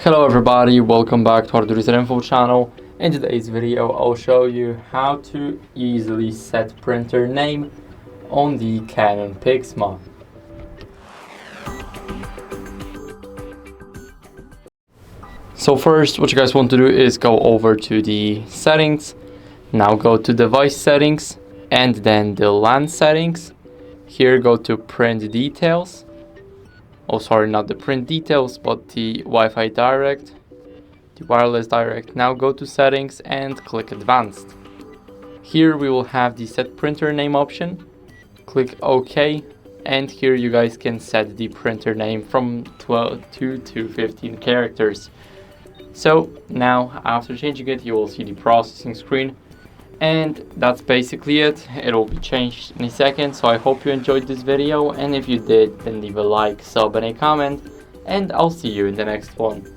Hello everybody, welcome back to HardReset.Info channel. In today's video I'll show you how to easily set printer name on the Canon PIXMA. So first what you guys want to do is go over to the settings. Now go to device settings and then the LAN settings. Here go to print details. Oh sorry, not the print details but the Wi-Fi Direct, the wireless direct. Now go to settings and click advanced. Here we will have the set printer name option. Click OK, and here you guys can set the printer name from 2 to 15 characters. So now after changing it, you will see the processing screen, and that's basically it. It will be changed in a second. So I hope you enjoyed this video, and if you did, then leave a like, sub and a comment, and I'll see you in the next one.